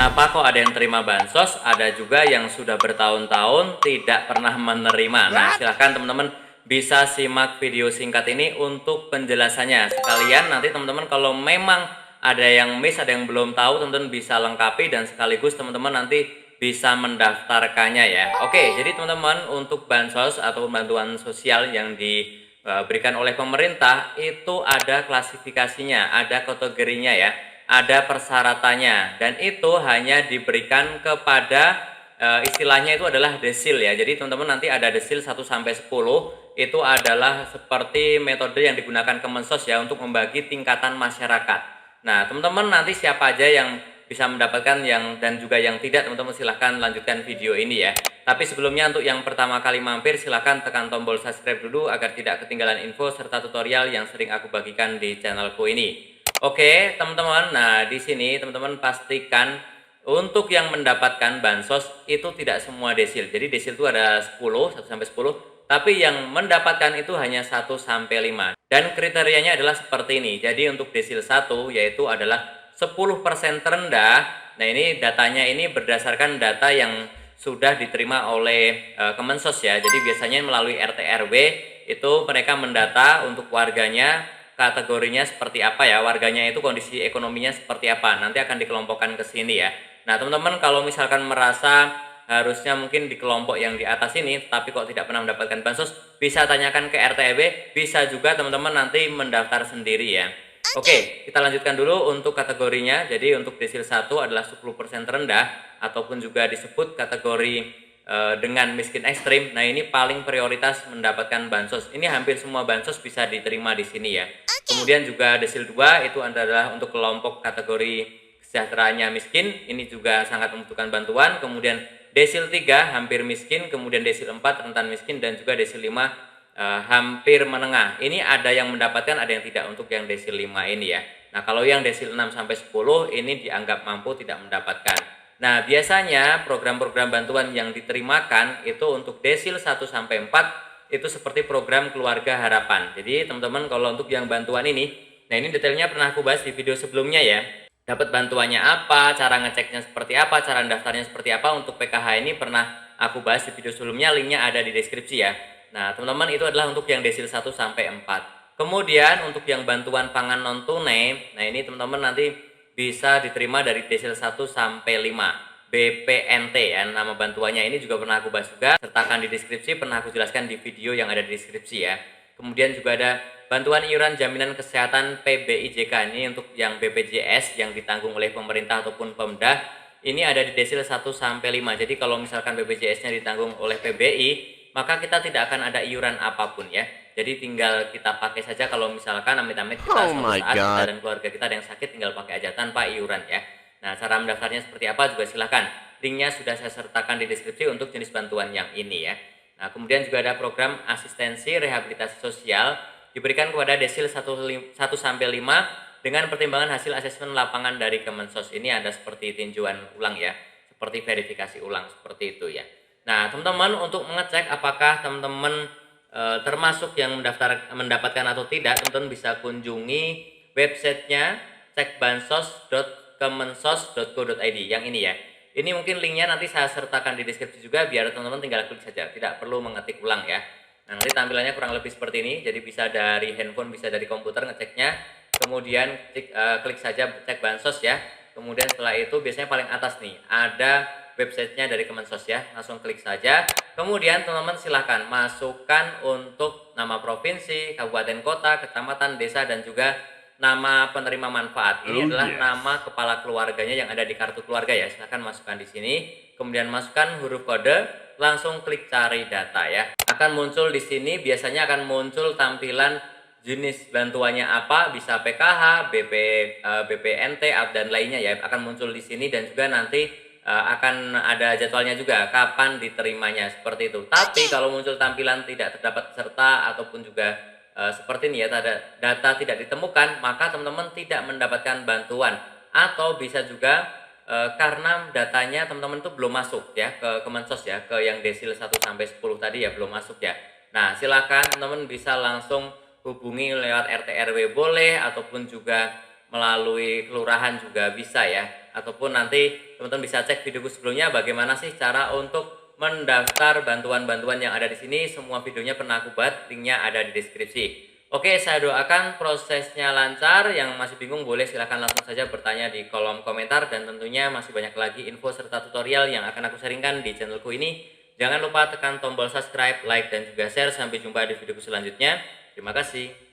kenapa kok ada yang terima bansos, ada juga yang sudah bertahun-tahun tidak pernah menerima. Nah, silahkan teman-teman bisa simak video singkat ini untuk penjelasannya. Sekalian nanti teman-teman kalau memang ada yang miss, ada yang belum tahu, teman-teman bisa lengkapi dan sekaligus teman-teman nanti bisa mendaftarkannya ya. Oke, jadi teman-teman untuk bansos atau bantuan sosial yang diberikan oleh pemerintah itu ada klasifikasinya, ada kategorinya ya, ada persyaratannya, dan itu hanya diberikan kepada istilahnya itu adalah desil ya. Jadi teman-teman nanti ada desil 1 sampai 10 itu adalah seperti metode yang digunakan Kemensos ya untuk membagi tingkatan masyarakat. Nah, teman-teman nanti siapa aja yang bisa mendapatkan yang dan juga yang tidak, teman-teman silahkan lanjutkan video ini ya. Tapi sebelumnya untuk yang pertama kali mampir silahkan tekan tombol subscribe dulu agar tidak ketinggalan info serta tutorial yang sering aku bagikan di channelku ini. Oke, teman-teman. Nah, di sini teman-teman pastikan untuk yang mendapatkan bansos itu tidak semua desil. Jadi desil itu ada 10, 1 sampai 10, tapi yang mendapatkan itu hanya 1 sampai 5. Dan kriterianya adalah seperti ini. Jadi untuk desil 1 yaitu adalah 10% terendah. Nah, ini datanya ini berdasarkan data yang sudah diterima oleh Kemensos ya. Jadi biasanya melalui RT RW itu mereka mendata untuk warganya kategorinya seperti apa ya, warganya itu kondisi ekonominya seperti apa. Nanti akan dikelompokkan ke sini ya. Nah, teman-teman kalau misalkan merasa harusnya mungkin di kelompok yang di atas ini tapi kok tidak pernah mendapatkan bansos, bisa tanyakan ke RT RW, bisa juga teman-teman nanti mendaftar sendiri ya. Oke, kita lanjutkan dulu untuk kategorinya. Jadi untuk desil 1 adalah 10% terendah ataupun juga disebut kategori dengan miskin ekstrim. Nah, ini paling prioritas mendapatkan bansos. Ini hampir semua bansos bisa diterima di sini ya. Kemudian juga desil 2 itu adalah untuk kelompok kategori kesejahteraannya miskin. Ini juga sangat membutuhkan bantuan. Kemudian desil 3 hampir miskin, kemudian desil 4 rentan miskin, dan juga desil 5 hampir menengah. Ini ada yang mendapatkan, ada yang tidak untuk yang desil 5 ini ya. Nah, kalau yang desil 6 sampai 10 ini dianggap mampu tidak mendapatkan. Nah, biasanya program-program bantuan yang diterimakan itu untuk desil 1 sampai 4 itu seperti program Keluarga Harapan. Jadi, teman-teman kalau untuk yang bantuan ini, nah ini detailnya pernah aku bahas di video sebelumnya ya. Dapat bantuannya apa, cara ngeceknya seperti apa, cara daftarnya seperti apa untuk PKH ini pernah aku bahas di video sebelumnya, linknya ada di deskripsi ya. Nah, teman-teman itu adalah untuk yang desil 1 sampai 4. Kemudian untuk yang bantuan pangan non tunai, nah ini teman-teman nanti bisa diterima dari desil 1 sampai 5. BPNT ya, nama bantuannya ini juga pernah aku bahas juga, sertakan di deskripsi, pernah aku jelaskan di video yang ada di deskripsi ya. Kemudian juga ada bantuan iuran jaminan kesehatan PBIJK, ini untuk yang BPJS yang ditanggung oleh pemerintah ataupun Pemda. Ini ada di desil 1 sampai 5. Jadi kalau misalkan BPJS-nya ditanggung oleh PBI, maka kita tidak akan ada iuran apapun ya. Jadi tinggal kita pakai saja kalau misalkan amit-amit kita suatu saat kita dan keluarga kita ada yang sakit, tinggal pakai aja tanpa iuran ya. Nah, cara mendaftarnya seperti apa juga silahkan. Linknya sudah saya sertakan di deskripsi untuk jenis bantuan yang ini ya. Nah, kemudian juga ada program asistensi rehabilitasi sosial diberikan kepada desil 1 sampai 5 dengan pertimbangan hasil asesmen lapangan dari Kemensos. Ini ada seperti tinjauan ulang ya, seperti verifikasi ulang seperti itu ya. Nah, teman-teman untuk mengecek apakah teman-teman termasuk yang mendapatkan atau tidak, teman-teman bisa kunjungi websitenya cekbansos.kemensos.go.id yang ini ya. Ini mungkin linknya nanti saya sertakan di deskripsi juga biar teman-teman tinggal klik saja, tidak perlu mengetik ulang ya. Nah, nanti tampilannya kurang lebih seperti ini, jadi bisa dari handphone, bisa dari komputer ngeceknya. Kemudian klik saja cek bansos ya. Kemudian setelah itu biasanya paling atas nih ada websitenya dari Kemensos ya, langsung klik saja. Kemudian teman-teman silahkan masukkan untuk nama provinsi, kabupaten kota, kecamatan, desa, dan juga nama penerima manfaat. Ini adalah nama kepala keluarganya yang ada di kartu keluarga ya. Silahkan masukkan di sini. Kemudian masukkan huruf kode, langsung klik cari data ya. Akan muncul di sini, biasanya akan muncul tampilan jenis bantuannya apa, bisa PKH, BPNT dan lainnya ya, akan muncul di sini, dan juga nanti akan ada jadwalnya juga kapan diterimanya seperti itu. Tapi kalau muncul tampilan tidak terdapat peserta ataupun juga seperti ini ya, data tidak ditemukan, maka teman-teman tidak mendapatkan bantuan. Atau bisa juga karena datanya teman-teman itu belum masuk ya ke Kemensos ya, ke yang desil 1 sampai 10 tadi ya belum masuk ya. Nah, silakan teman-teman bisa langsung hubungi lewat RT RW boleh, ataupun juga melalui kelurahan juga bisa ya. ataupun nanti teman-teman bisa cek videoku sebelumnya bagaimana sih cara untuk mendaftar bantuan-bantuan yang ada di sini. Semua videonya pernah aku buat, linknya ada di deskripsi. Oke, saya doakan prosesnya lancar. Yang masih bingung boleh silahkan langsung saja bertanya di kolom komentar. Dan tentunya masih banyak lagi info serta tutorial yang akan aku sharingkan di channelku ini. Jangan lupa tekan tombol subscribe, like, dan juga share. Sampai jumpa di videoku selanjutnya. Terima kasih.